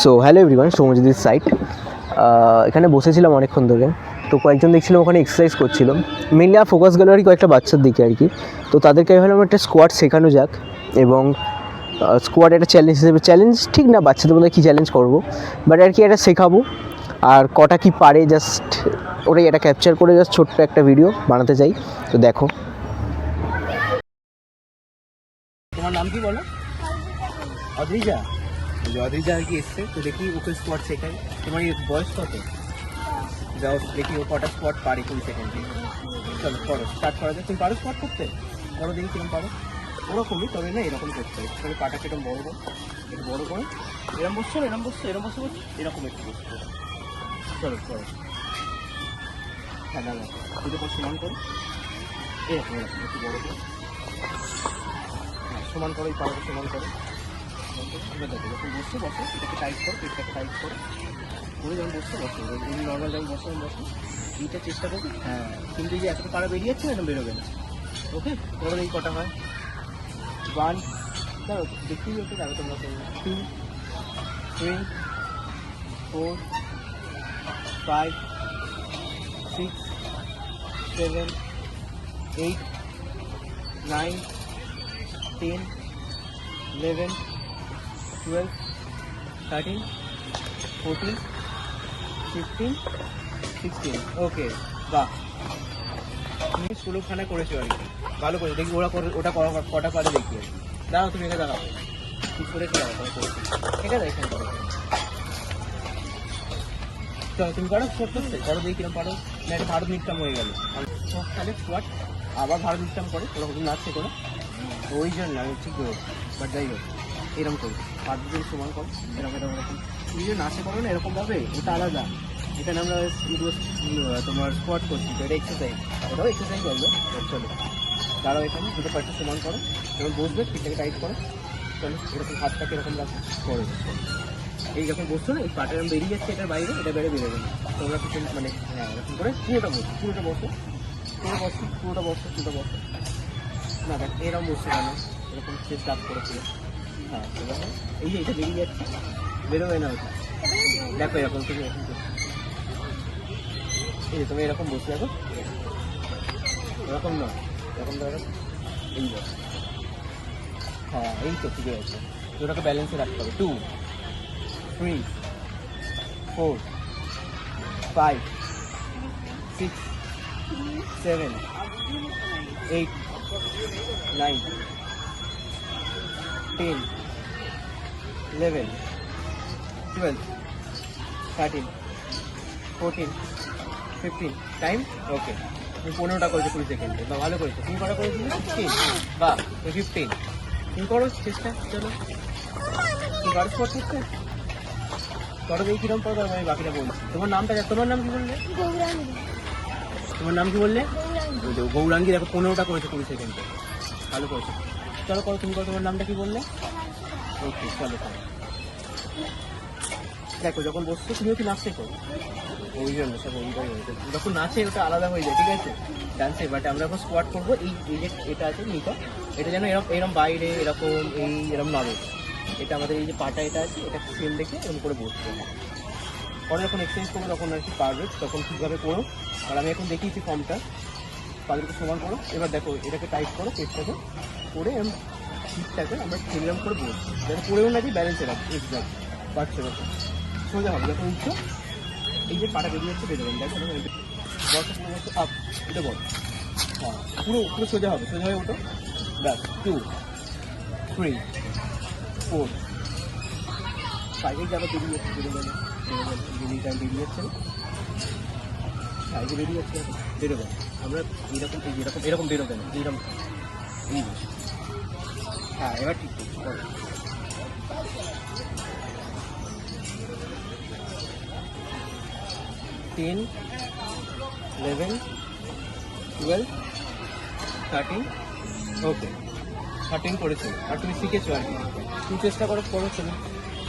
So hello everyone, Soumyajit সাইট। এখানে বসেছিলাম অনেকক্ষণ ধরে, তো কয়েকজন দেখছিলাম ওখানে এক্সারসাইজ করছিল। মেনলি আর ফোকাস গেল আর কি কয়েকটা বাচ্চার দিকে আর কি। তো তাদেরকে ভাবলাম একটা স্কোয়াড শেখানো যাক, এবং স্কোয়াড একটা চ্যালেঞ্জ হিসেবে, চ্যালেঞ্জ ঠিক না, বাচ্চাদের মধ্যে কী চ্যালেঞ্জ করবো, বাট আর কি এটা শেখাবো। আর কটা কি পারে জাস্ট ওটাই এটা ক্যাপচার করে জাস্ট ছোট্ট একটা ভিডিও বানাতে চাই। তো দেখো, তোমার নাম কি বলো? অদ্রিজা। অদ্রিজা আর কি এসছে, তো দেখি ওকে স্পট শেখাই। তোমার বয়স কত? যাও দেখি ও কটা স্পট পারি 2 সেকেন্ডে। চলো করো, স্টার্ট করা যায়। তুমি পারো স্পট করতে? করো দেখি কিরকম পারো। ওরকমই, তবে না এরকম করতে হবে। তবে পাটাকে এরকম বড় করো, একটু বড় করো। এরকম বসছো, এরকম বসছো, এরকম বসে বসছো, এরকম একটু বসছো। চলো করো। হ্যাঁ না, দুটো পর সমান করো, এরকম এরকম একটু বড় করো। হ্যাঁ সমান করো, এই পাটাকে সমান করো। এবার দেখো যখন বসছো বসো, এটাকে টাইট করো, পেটটাকে টাইট করো করে যখন বসছো বসো, এমনি নর্মাল যখন বসো বসো। এইটা চেষ্টা করবে, হ্যাঁ, কিন্তু এই যে এতটা পাড়া বেরিয়ে যাচ্ছে না, এটা বেরোবে না। ওকে, করো এই কটা হয়। 1, দাঁড়ো দেখতেই হচ্ছে, দাঁড়ো তোমরা 2, 3, 4, 5, 6, 7, 8, 9, 10, 11, 12, 13, 14, 15, 16। ওকে, বাহ, তুমি স্কুলখানে করেছো আর কি, ভালো করে দেখি ওরা ওটা কটা পারে দেখি আর কি। দাঁড়াও, তুমি এখানে দাঁড়াও, ঠিক করে ঠিক আছে, এখানে করো। চলো তুমি করো, স্পোর্ট করতে করো দেখি কিরকম পারো। না এটা ভারত নিত্যম হয়ে গেল, তাহলে স্কোয়াড আবার ভারত নিত্যম করে, ওরা হুকুম নাচছে কোনো, ওই জন্য আমি ঠিক করেছি। বাট যাই হোক, এরকম করো, পাঁচ দিন সমান করো, এরকম এরকম এরকম। তুমি যে নাচে করো না এরকমভাবে, ওটা আলাদা। এখানে আমরা তোমার স্কোয়াড করছি, তো এটা এক্সারসাইজ, ওটাও এক্সারসাইজ করলো। চলো দাঁড়াও, এখানে দুটো পাশে সমান করো, যখন বসবে ঠিকঠাক টাইট করো। চলো এরকম হাতটাকে এরকম রাখো, করো। এই যখন বসছো না, এই পাটা এরকম বেরিয়ে যাচ্ছে, এটার বাইরে, এটা বেরোবে না। তোমরা কিছু মানে হ্যাঁ এরকম করে পুরোটা বসো, পুরোটা বসো, পুরোটা বসো। না দেখ এরকম বসছে কেন, এরকম চেষ্টা ডাক করে পুরো। হ্যাঁ এবার এই যে এটা বেরিয়ে যাচ্ছে, বেরোবে না ওটা। দেখো এরকম তুমি এরকম এই যে তুমি এরকম বসে দেখো, এরকম নয়, এরকম ধরো, এই বস। হ্যাঁ এই তো ঠিক আছে, ওটাকে ব্যালেন্সে রাখতে হবে। 2, 3, 4, 5, 6, 7, 8, 9, 10, 11, 12, 13, 14, 15। টাইম ওকে, তুমি 15টা করেছো 20 সেকেন্ডে, বা ভালো করেছো। তুমি কটা করেছো? 15, বা 15। তুমি করো চেষ্টা, চলো তুমি কারো স্পট করতে করো দেখি কিরম করো, আমি বাকিটা বলছি। তোমার নামটা, তোমার নাম কি বললে? তোমার নাম কি বললে? গৌরাঙ্গী। দেখো 15টা করেছো 20 সেকেন্ডে, ভালো করেছো। চলো করো, তুমি করো। তোমার নামটা কি বললে? ওকে চলো করো। দেখো যখন বসছো তুমিও কি নাচতে করো, ওই জন্য সব ওইটাই হয়েছে। যখন নাচে ওটা আলাদা হয়ে যায়, ঠিক আছে, ডান্সে। বাট আমরা এখন স্কোয়াড করবো, এই যে এটা আছে নিটা, এটা যেন এরকম এরকম বাইরে এরকম এরকম নামে। এটা আমাদের এই যে পাটা এটা আছে, এটা সেম দেখে এরকম করে বসতে হবে। পরে যখন এক্সচেঞ্জ করবো তখন আর কি পারবে, তখন ঠিকভাবে করো। আর আমি এখন দেখিয়েছি ফর্মটা, পাদেরকে সমান করো। এবার দেখো এটাকে টাইট করো, পেটটাকে করে ঠিকঠাকে আমরা সেরকম করে বসবো, যাতে পড়েও না দিই, ব্যালেন্সে রাখবো। এক্সাক্ট পারছো দেখো, সোজা হবে। যখন উঠছো এই যে পাটা বেরিয়ে যাচ্ছে, বেরোবেন দেখো বসো, বসো আপ, এটা বল। হ্যাঁ পুরো পুরো সোজা হবে, সোজা হয়ে ওঠো। ব্যাস 2, 3, 4, 5। এই যাবে বেরিয়ে যাচ্ছে, বেরিয়ে বেরিয়ে যাচ্ছে, সাইডে বেরিয়ে যাচ্ছে, বেরোবে। আমরা এরকম এরকম এরকম বেরোবে না, এইরকম এই। হ্যাঁ এবার ঠিক করো। 10, 11, 12, 13। ওকে 13 করেছো, আর তুমি শিখেছো আর কি। তুমি চেষ্টা করো, তুমি